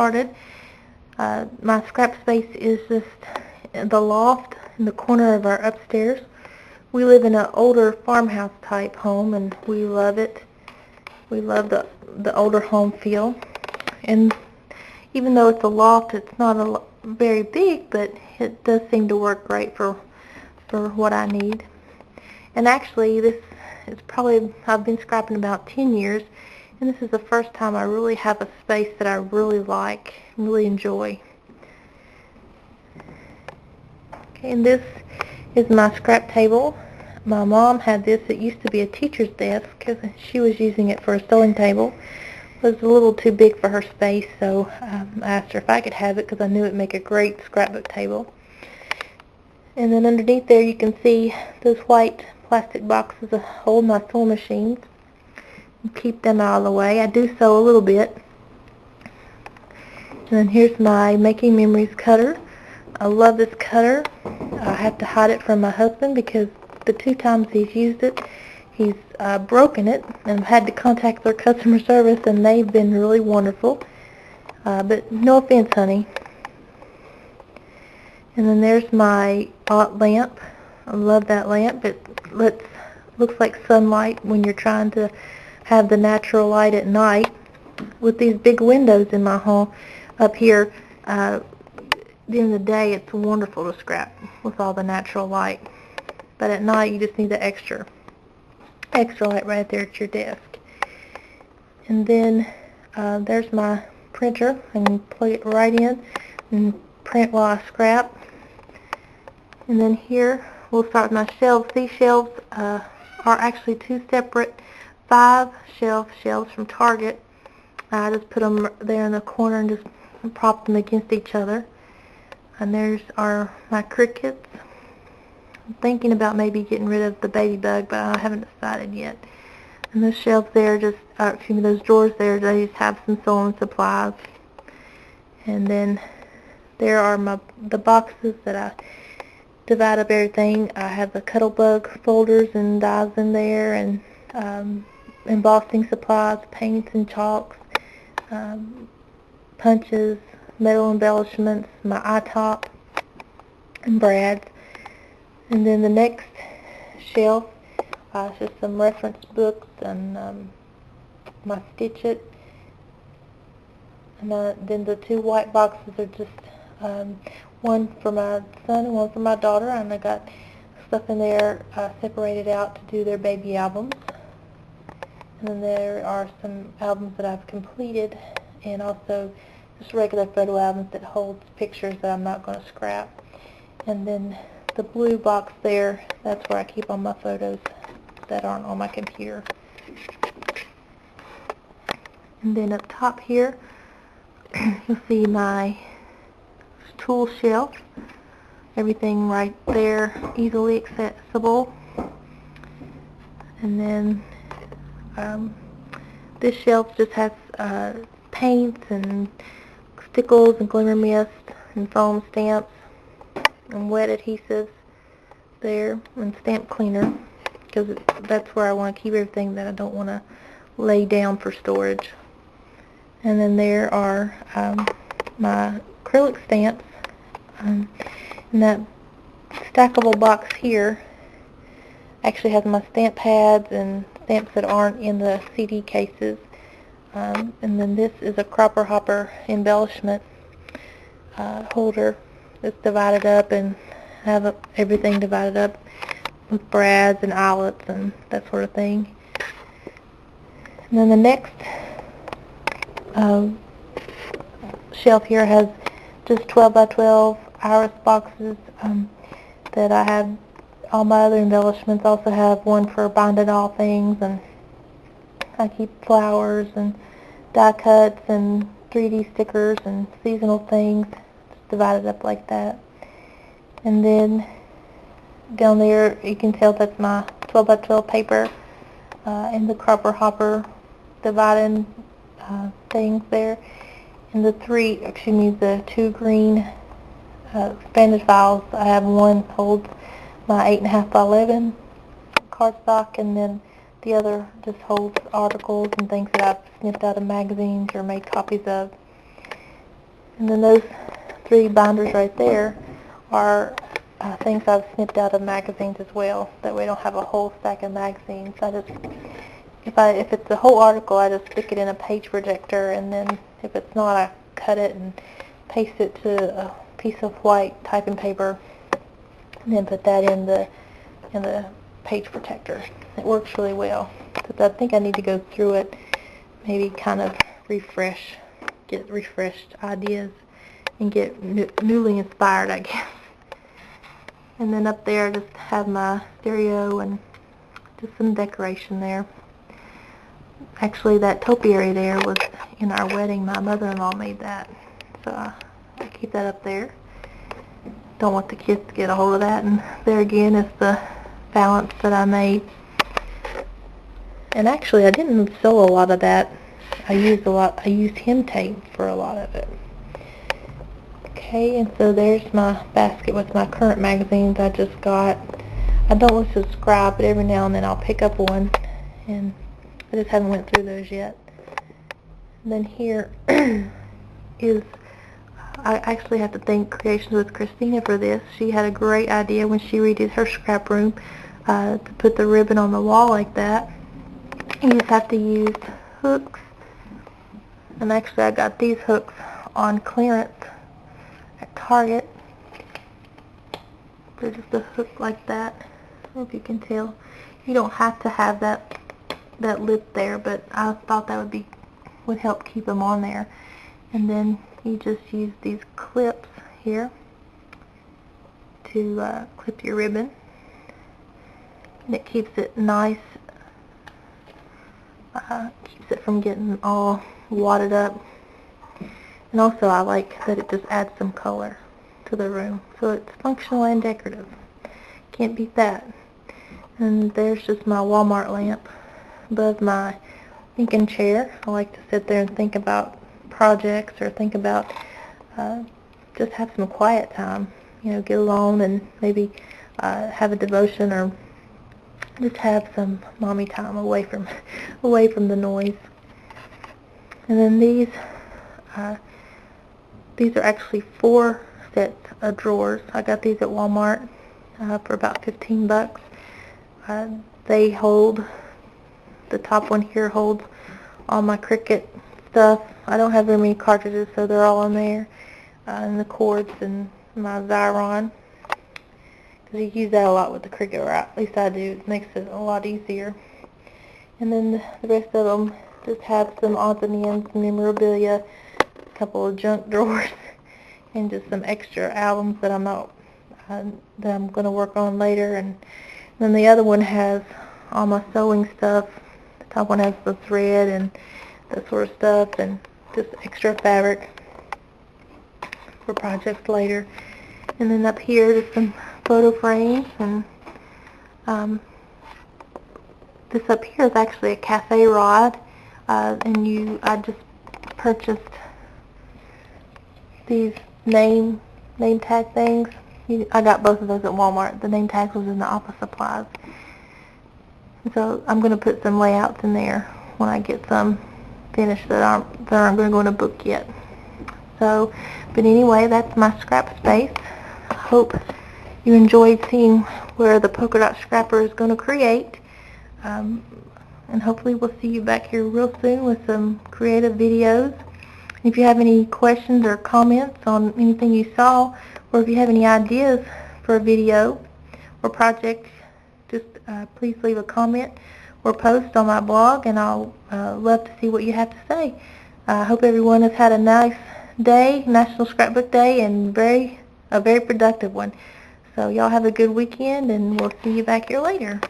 started. My scrap space is just the loft in the corner of our upstairs. We live in an older farmhouse type home, and we love it. We love the older home feel. And even though it's a loft, it's not very big, but it does seem to work great for what I need. And actually, this is probably, I've been scrapping about 10 years, and this is the first time I really have a space that I really like, really enjoy. Okay, and this is my scrap table. My mom had this. It used to be a teacher's desk because she was using it for a sewing table. It was a little too big for her space, so I asked her if I could have it because I knew it would make a great scrapbook table. And then underneath there you can see those white plastic boxes that hold my sewing machines. And keep them out of the way. I do sew a little bit. And then here's my Making Memories cutter. I love this cutter. I have to hide it from my husband because the 2 times he's used it, he's broken it, and I've had to contact their customer service, and they've been really wonderful. But no offense, honey. And then there's my lamp. I love that lamp. It looks like sunlight when you're trying to have the natural light at night. With these big windows in my home up here, during the day it's wonderful to scrap with all the natural light. But at night you just need the extra light right there at your desk. And then there's my printer. I can plug it right in and print while I scrap. And then here we'll start with my shelves. These shelves are actually 2 separate 5-shelf shelves from Target. I just put them there in the corner and just prop them against each other. And there's my Cricuts. I'm thinking about maybe getting rid of the Baby Bug, but I haven't decided yet. And those shelves there, those drawers there, they just have some sewing supplies. And then there are the boxes that I divide up everything. I have the Cuttlebug folders and dies in there, and embossing supplies, paints and chalks, punches, metal embellishments, my iTop, and brads. And then the next shelf is just some reference books and my Stitch It. And then the 2 white boxes are just one for my son and one for my daughter, and I got stuff in there separated out to do their baby albums. And then there are some albums that I've completed, and also just regular photo albums that holds pictures that I'm not going to scrap. And then the blue box there, that's where I keep all my photos that aren't on my computer. And then up top here, you'll see my tool shelf. Everything right there, easily accessible. And then this shelf just has paints and stickles and glimmer mist and foam stamps and wet adhesives there, and stamp cleaner, because that's where I want to keep everything that I don't want to lay down for storage. And then there are my acrylic stamps. And that stackable box here actually has my stamp pads and stamps that aren't in the CD cases. And then this is a Cropper Hopper embellishment holder that's divided up, and have everything divided up with brads and eyelets and that sort of thing. And then the next shelf here has just 12 by 12 iris boxes that I have all my other embellishments. I also have one for binding all things, and I keep flowers and die cuts and 3D stickers and seasonal things, just divided up like that. And then down there you can tell that's my 12 by 12 paper and the Cropper Hopper dividing things there. And the 2 green expanded files. I have one holds my 8.5 by 11 cardstock, and then the other just holds articles and things that I've snipped out of magazines or made copies of. And then those 3 binders right there are things I've snipped out of magazines as well. That way I don't have a whole stack of magazines. If it's a whole article, I just stick it in a page projector, and then if it's not, I cut it and paste it to a piece of white typing paper, and then put that in the page protector. It works really well. Because I think I need to go through it, maybe kind of get refreshed ideas, and get newly inspired, I guess. And then up there, I just have my stereo and just some decoration there. Actually, that topiary there was in our wedding. My mother-in-law made that, so I keep that up there. Don't want the kids to get a hold of that. And there again is the balance that I made. And actually, I didn't sew a lot of that. I used hem tape for a lot of it. Okay, and so there's my basket with my current magazines I just got. I don't subscribe, but every now and then I'll pick up one, and I just haven't went through those yet. And then here is, I actually have to thank Creations with Christina for this. She had a great idea when she redid her scrap room to put the ribbon on the wall like that. You just have to use hooks, and actually I got these hooks on clearance at Target. They're just a hook like that. I don't know if you can tell. You don't have to have that lip there, but I thought that would help keep them on there. And then you just use these clips here to clip your ribbon, and it keeps it nice. Keeps it from getting all wadded up. And also I like that it just adds some color to the room. So it's functional and decorative. Can't beat that. And there's just my Walmart lamp above my thinking chair. I like to sit there and think about projects, or think about just have some quiet time. You know, get alone and maybe have a devotion, or just have some mommy time away from the noise. And then these are actually 4 sets of drawers. I got these at Walmart for about 15 bucks. They hold, the top one here holds all my Cricut stuff. I don't have very many cartridges, so they're all in there, and the cords and my Xyron. Because you use that a lot with the Cricut, or at least I do. It makes it a lot easier. And then the rest of them just have some odds and ends, memorabilia, a couple of junk drawers, and just some extra albums that I'm going to work on later. And then the other one has all my sewing stuff. The top one has the thread and that sort of stuff, and just extra fabric for projects later. And then up here, just some photo frames, and this up here is actually a cafe rod, and I just purchased these name tag things. I got both of those at Walmart. The name tags was in the office supplies. So I'm going to put some layouts in there when I get some finished that aren't going to go in a book yet. So, but anyway, that's my scrap space. I hope you enjoyed seeing where the polka dot scrapper is going to create. And hopefully we'll see you back here real soon with some creative videos. If you have any questions or comments on anything you saw, or if you have any ideas for a video or project, just please leave a comment or post on my blog, and I'll love to see what you have to say. I hope everyone has had a nice day, National Scrapbook Day, and a very productive one. So y'all have a good weekend, and we'll see you back here later.